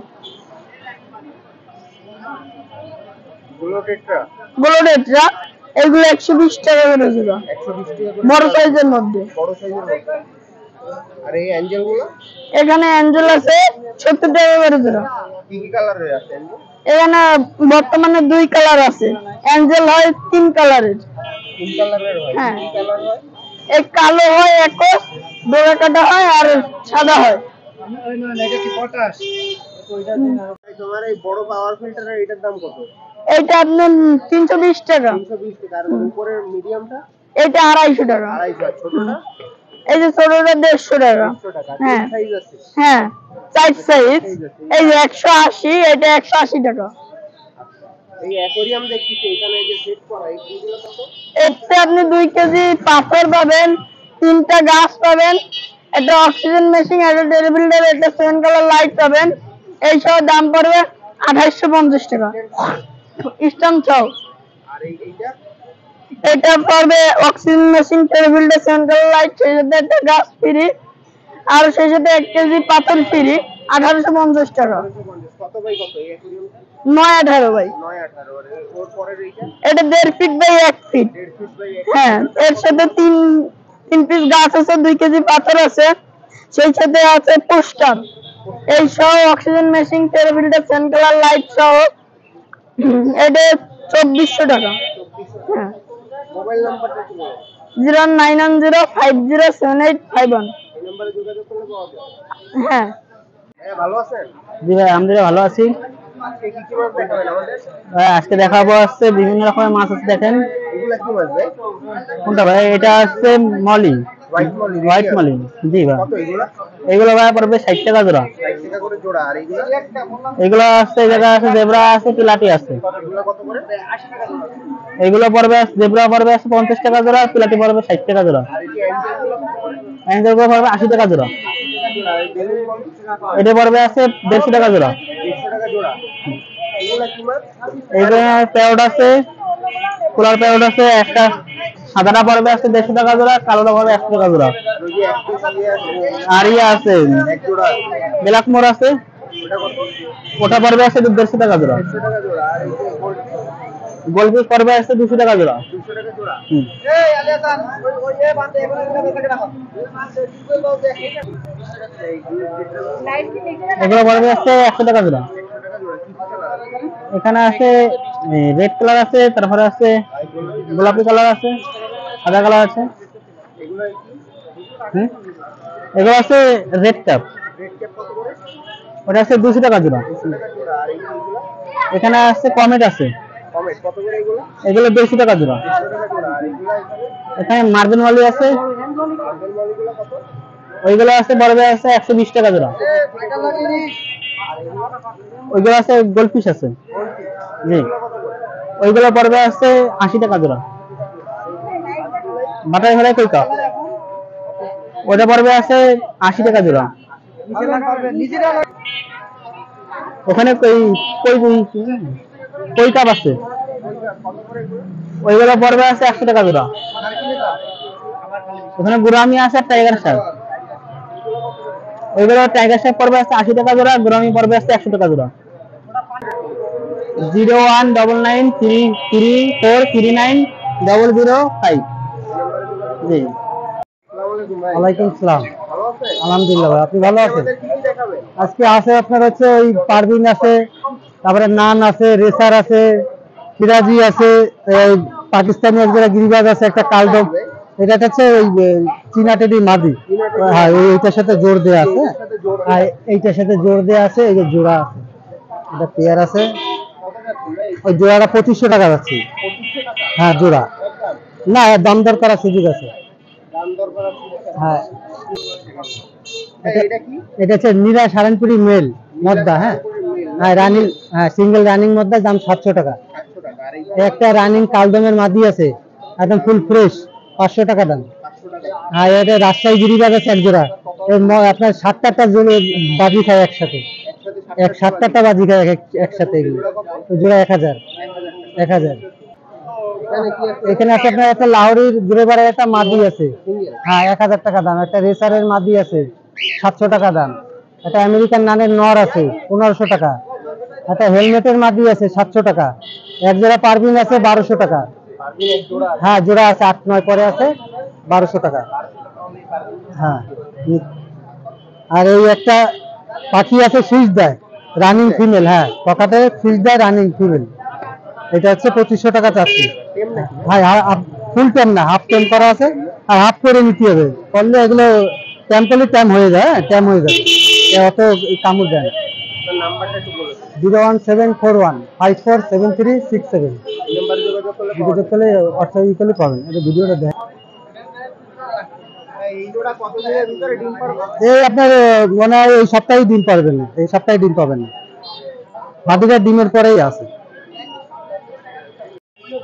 গুলো টেট্রা গোলোডেটরা, এগুলো 120 টাকা করে জোড়া, 120 টাকা করে বড় জোড়া। সাইজের মধ্যে। বড় সাইজের মধ্যে। আর এই অ্যাঞ্জেল গুলো এখানে অ্যাঞ্জেল আছে 70 টাকা করে জোড়া। কি কি কালারের আছে অ্যাঞ্জেল? এখানে বর্তমানে 2 কালার আছে। অ্যাঞ্জেল হয় 3 কালারের। 3 কালারের হয়। হ্যাঁ। কি কালার হয়? এক কালো হয় একস, ডোরা কাটা হয় আর সাদা হয়। এটা কি পটাশ? তোমার এই বড় পাওয়ার ফিল্টারের এটার দাম কত? এটা আপনার 320 টাকা। 320 টাকা। আর উপরের মিডিয়ামটা এটা 250 টাকা। 250। আর ছোটটা এই যে ছোটটা 150 টাকা। 150 টাকা। হ্যাঁ সাইজ আছে? হ্যাঁ, 4 সাইজ। এই যে 180, এটা 180 টাকা। এই অ্যাকোয়ারিয়াম দেখতেছি এখানে যে সেট করা এইগুলো কত? এতে আপনি 2 কেজি পাথর পাবেন, 3টা গাছ পাবেন, একটা অক্সিজেন মেশিন, একটা টেলিফিল্টার, একটা 7 কালার লাইট পাবেন। এই সব দাম পড়বে 2850 টাকা। স্টাম্প চাও। আর এইটা এটা পড়বে অক্সিজেন মেশিন, টেলিফিল্টার, 7 কালার লাইট, সেই সাথে একটা গাছ ফ্রি, আর সেই সাথে 1 কেজি পাথর ফ্রি, 1850 টাকা। 250। কত বাই কত এই অ্যাকোয়ারিয়ামটা? 9-18 ভাই। 9-18। আর ওর পরের এইটা এটা 1.5 feet by 1 feet. 1.5 feet by 1। হ্যাঁ, এর সাথে তিন পিস গাছ আছে, 2 কেজি পাথর আছে, সেই সাথে আছে পোস্টার। এই সহ অক্সিজেন মেশিন, টেলিফিল্টার, 7 কালার লাইট সহ এটা 2400 টাকা। হ্যাঁ, মোবাইল নাম্বারটা কি বলো? 0990507851। এই নম্বরে যোগাযোগ করলে পাওয়া যাবে। হ্যাঁ, হ্যাঁ, ভালো আছেন? জি ভাই, আলহামদুলিল্লাহ ভালো আছি। আজকে কি কি মাছ দেখাবেন আমাদের? ভাই আজকে দেখাবো হচ্ছে বিভিন্ন রকমের মাছ আছে, দেখেন। এগুলা কি মাছ ভাই? কোনটা ভাই? এটা হচ্ছে molly, white molly. White molly. জি ভাই, কত এগুলা? এগুলো ভাই পড়বে 60 টাকা জোড়া। 60 টাকা করে জোড়া। আর এগুলা এগুলো আছে, এই জায়গায় আছে জেব্রা আছে, পিলাটি আছে। এগুলা কত করে? 80 টাকা জোড়া। এগুলো পড়বে, জেব্রা পড়বে 50 টাকা জোড়া, আর পিলাটি পড়বে 60 টাকা জোড়া। আর এই যে অ্যাঙ্গেলগুলো কত করে? অ্যাঙ্গেল পড়বে 80 টাকা জোড়া। 80 টাকা জোড়া। আর এই বেলুন মলি এটা পড়বে আছে 150 টাকা জোড়া। 150 টাকা জোড়া। এগুলা কি মাছ? এইগুলো প্যারট আছে, কুলার প্যারট আছে, একটা সাদাটা পড়বে আছে 150 টাকা জোড়া, কালোটা পড়বে 100 টাকা জোড়া। ওই যে এক পিস ইয়ে আছে, আর ইয়ে আছে এক জোড়া আছে। ব্ল্যাক মোর আছে, ওটা কত? ওটা পড়বে আছে 150 টাকা জোড়া। 150 টাকা জোড়া। আর এই যে গোলফিশ পড়বে আছে 200 টাকা জোড়া। 200 টাকা জোড়া। হুম। এই আলিয়াসান ওই যে বান্দে এগুলো টাকা রাখো। এগুলো পড়বে আছে 100 টাকা জোড়া। 100 টাকা জোড়া। কি কালার আছে? এখানে আছে রেড কালার আছে, তারপরে আছে গোলাপি কালার আছে, সাদা কালার আছে। এগুলো কি? হুম, এগুলো আছে রেড ক্যাপ, রেড ক্যাপ কত করে? ওটা আছে 200 টাকা জোড়া। 200 টাকা জোড়া। আর এইগুলো এখানে আছে কমেট আছে, কমেট কত করে এগুলো? এগুলো 200 টাকা জোড়া। 100 টাকা জোড়া। আর এগুলো এখানে মার্বেল মালি আছে, মার্বেল মলিগুলো কত? ওইগুলো আছে পড়বে আছে 120 টাকা জোড়া। টাকা লাগেনি। আর এগুলো ওইগুলো আছে গোলফিশ আছে, জি, ওইগুলো পড়বে আছে 80 টাকা জোড়া। বাটার ফ্রাই কই কাপ, ওটা পড়বে আছে 80 টাকা জোড়া। ওখানে কই কই কই কাপ আছে, ওইগুলো পড়বে আছে 100 টাকা জোড়া। ওখানে গুরামি আছে আর টাইগার শার্ক, ওইগুলো টাইগার শার্ক পড়বে আছে 80 টাকা জোড়া, গুরামি পড়বে আছে 100 টাকা জোড়া। 0199933439005। জি, আসসালামু আলাইকুম ভাই। ওয়ালাইকুম সালাম। ভালো আছেন? আলহামদুলিল্লাহ ভাই, আপনি ভালো আছেন? আমাদের কি কি দেখাবেন? আজকে আছে আপনার হচ্ছে ওই পারভিন আছে, তারপরে নান আছে, রেসার আছে, সিরাজি আছে, এই পাকিস্তানি একটা গিরিবাজ আছে, একটা কালদম। এটা হচ্ছে ওই চীনা টেডি মাদি। হ্যাঁ, এইটার সাথে জোর দেয়া আছে। হ্যাঁ, এইটার সাথে জোর দেয়া আছে, এই যে জোড়া আছে, এটা পেয়ার আছে। ওই জোড়াটা 2500 টাকা যাচ্ছে। হ্যাঁ, জোড়া না, দাম দর করার সুযোগ আছে। দাম দর করার সুযোগ আছে। হ্যাঁ, এটা কি? এটা হচ্ছে নীরা সারানপুরি মেল মদ্দা। হ্যাঁ হ্যাঁ, রানিং, হ্যাঁ সিঙ্গেল রানিং মদ্দা, দাম 700 টাকা। 800 টাকা। আর এই একটা রানিং কালদমের মাদি আছে, একদম ফুল ফ্রেশ, 500 টাকা দাম। 500 টাকা। হ্যাঁ, এটা রাজশাহী গিরিবাজ আছে এক জোড়া, আপনার 7-8টা বাজি খায় একসাথে, একসাথে 7-8টা বাজি খায় একসাথে। এগুলো ওই জোড়া 1000। 1000। এখানে কি আছে? এখানে আছে আপনার একটা লাহোরির গ্রেবারের একটা মাদি আছে, সিঙ্গেল। হ্যাঁ 1000 টাকা দাম। একটা রেসারের মাদি আছে, 700 টাকা দাম। একটা আমেরিকান নানের নর আছে, 1500 টাকা। একটা হেলমেটের মাদি আছে, 700 টাকা। এক জোড়া পারবিন আছে, 1200 টাকা। পারবিন এক জোড়া আছে। হ্যাঁ, জোড়া আছে, 8-9 পরে আছে, 1200 টাকা। হ্যাঁ, আর এই একটা পাখি আছে সুইচ দেয়, রানিং ফিমেল। হ্যাঁ, পকাতে সুইচ দেয়, রানিং ফিমেল। এটা হচ্ছে 2500 টাকা চাচ্ছি। টেম নাকি? ভাই ফুল টেম না, হাফ টেম করা আছে, আর হাফ করে নিতে হবে, করলে এগুলো টেম্পলি ট্যাম হয়ে যায়, ট্যাম হয়ে যায়, অত কামড় দেয় না। আপনার নাম্বারটা একটু বলে দিন। 01741547367 এই নাম্বারে যোগাযোগ করলে পাওয়া যোগাযোগ করলে হোয়াটসঅ্যাপে পাবেন। এটা ভিডিওটা দেখ। যাবে। এই জোড়া কত দিনের ভিতরে ডিম পারবে? এই আপনার মনে হয় এই সপ্তাহে ডিম পারবেন না, এই সপ্তাহে ডিম পাবেন না, বাকিটা ডিমের পরেই আছে।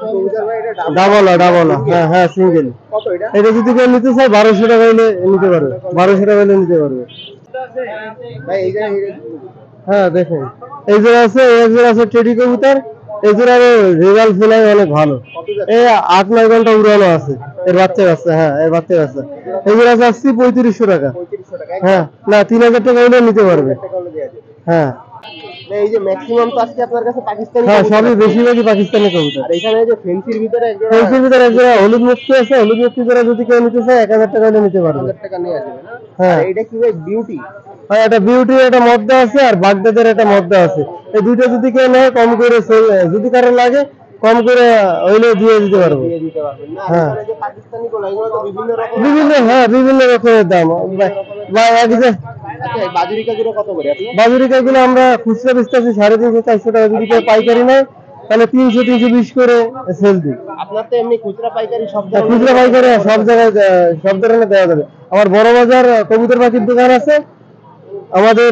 কবুতর ভাই এটা ডাবল, হ্যাঁ সিঙ্গেল। কত এটা? এটা যদি কেউ নিতে চায় 1200 টাকা হলে নিতে পারবে, 1200 টাকা হলে নিতে পারবে। ভাই এই যে হ্যাঁ দেখেন, এই জোড়া আছে, এই জোড়া আছে টেডি কবুতর, এই জোড়ার রেজাল্ট ফেলাই অনেক ভালো, এই 8-9 ঘন্টা উড়ানো আছে, এর বাচ্চা আছে, হ্যাঁ এর বাচ্চা আছে। এই জোড়া আছে 3500 টাকা। 3500 টাকা হ্যাঁ না 3000 টাকা হলে নিতে পারবে। টাকা হলে দেয়া যাবে। হ্যাঁ না এই যে ম্যাক্সিমাম তো আজকে আপনার কাছে পাকিস্তানি হ্যাঁ কবুতর সবই আছে। বেশিরভাগই পাকিস্তানি কবুতর। আর এখানে এই যে ফেন্সির ভিতরে একজন ফেন্সির ভিতরে এক জোড়া হলুদ মুক্তি আছে, হলুদ মুক্তি জোড়া যদি কেউ নিতে চায় 1000 টাকা হলে নিতে পারবে। 1000 টাকা নিয়ে যাবে না? হ্যাঁ। আর এটা কি ভাই বিউটি? আর একটা বিউটি, একটা মদ্দা আছে, আর বাগদাদের একটা মদ্দা আছে। এই দুইটা যদি কেউ নেয় কম করে যদি কারো লাগে কম করে হইলে দিয়ে দিতে পারবো। দিয়ে দিতে পারবেন না? আর হ্যাঁ। এখানে যে পাকিস্তানি গুলো এগুলো তো বিভিন্ন রকম। বিভিন্ন রকমের দাম বা এক যে আচ্ছা এই বাজুরিকা গুলো কত করে আপনি? বাজুরিকা গুলো আমরা খুচরা বেচতেছি 350-400 টাকা, যদি কেউ পাইকারি নেয় তাহলে 300-320 করে সেল দিই। আপনার তো এমনি খুচরা পাইকারি সব তা খুচরা পাইকারি সব জায়গায় সব ধরনের দেওয়া যাবে। আমার বড় বাজার কবুতর পাখির দোকান আছে, আমাদের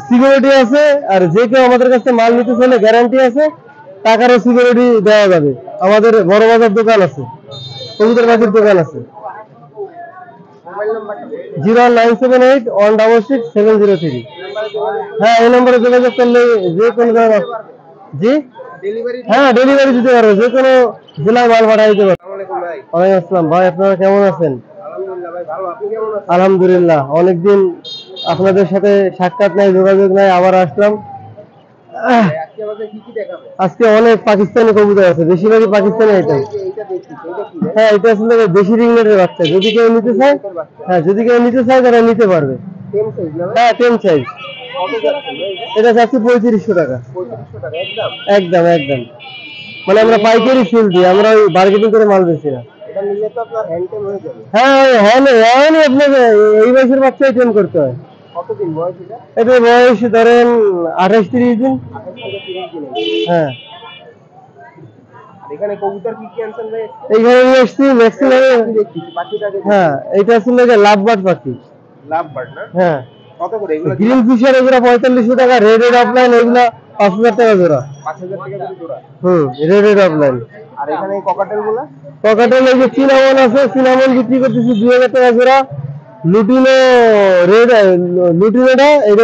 সিকিউরিটি আছে, আর যে কেউ আমাদের কাছে মাল নিতে চাইলে গ্যারান্টি আছে, টাকারও সিকিউরিটি দেওয়া যাবে। আমাদের বড় বাজার দোকান আছে, কবুতর পাখির দোকান আছে। মোবাইল নাম্বারটা বলুন। 09781666703। হ্যাঁ এই নম্বরে যোগাযোগ করলে যে কোনো ধরনের জি ডেলিভারি হ্যাঁ ডেলিভারি দিতে পারবো, যে কোনো জেলায় মাল পাঠিয়ে দিতে পারবো। আসসালামু আলাইকুম ভাই। ওয়ালাইকুম আসসালাম ভাই, আপনারা কেমন আছেন? আলহামদুলিল্লাহ ভাই ভালো, আপনি কেমন আছেন? আলহামদুলিল্লাহ, অনেকদিন আপনাদের সাথে সাক্ষাৎ নাই, যোগাযোগ নাই, আবার আসলাম। আজকে আমাদের কি কি দেখাবে? আজকে অনেক পাকিস্তানি কবুতর আছে, বেশিরভাগই পাকিস্তানি আইটেম। এই যে এইটা দেখছি এটা কি ভাই? হ্যাঁ এটা আসলে দেশি রিংনেটের বাচ্চা, যদি কেউ নিতে চায়, হ্যাঁ যদি কেউ নিতে চায় তারা নিতে পারবে। সেম সাইজ না ভাই? হ্যাঁ 10 সাইজ। কত যাচ্ছে ভাই এটা? এটা যাচ্ছে 3500 টাকা। 3500 টাকা একদম। একদম মানে আমরা পাইকারি সেল দিই, আমরা ওই মার্কেটিং করে মাল বেচি না। এটা নিলে তো আপনার হ্যান্ড টেম হয়ে যাবে। হ্যাঁ আপনাকে এই বয়সের বাচ্চাই ট্রেন করতে হয়। কতদিন বয়স এটা? এটা বয়স ধরেন 28-30 দিন। 28 থেকে 30 দিন। হ্যাঁ আর এখানে কবুতর কি কি আনছেন ভাই? এইখানে নিয়ে এসছি ম্যাক্সিমাম। কি দেখছি পাখিটা দেখছি। হ্যাঁ এটা আসলে লাভ বার্ড পাখি। লাভ বার্ড না? হ্যাঁ কত করে এগুলো? গ্রিন ফিশার এগুলো 4500 টাকা, রেড অফলাইন এগুলো 5000 টাকা জোড়া। 5000 টাকা করে জোড়া। Red offline. আর এখানে এই ককাটেল গুলো? পকেটের এই যে সিনামন আছে, সিনামন বিক্রি করতেছি 2000 টাকা জোড়া। লুটিনো রেড, লুটিনোটা এটা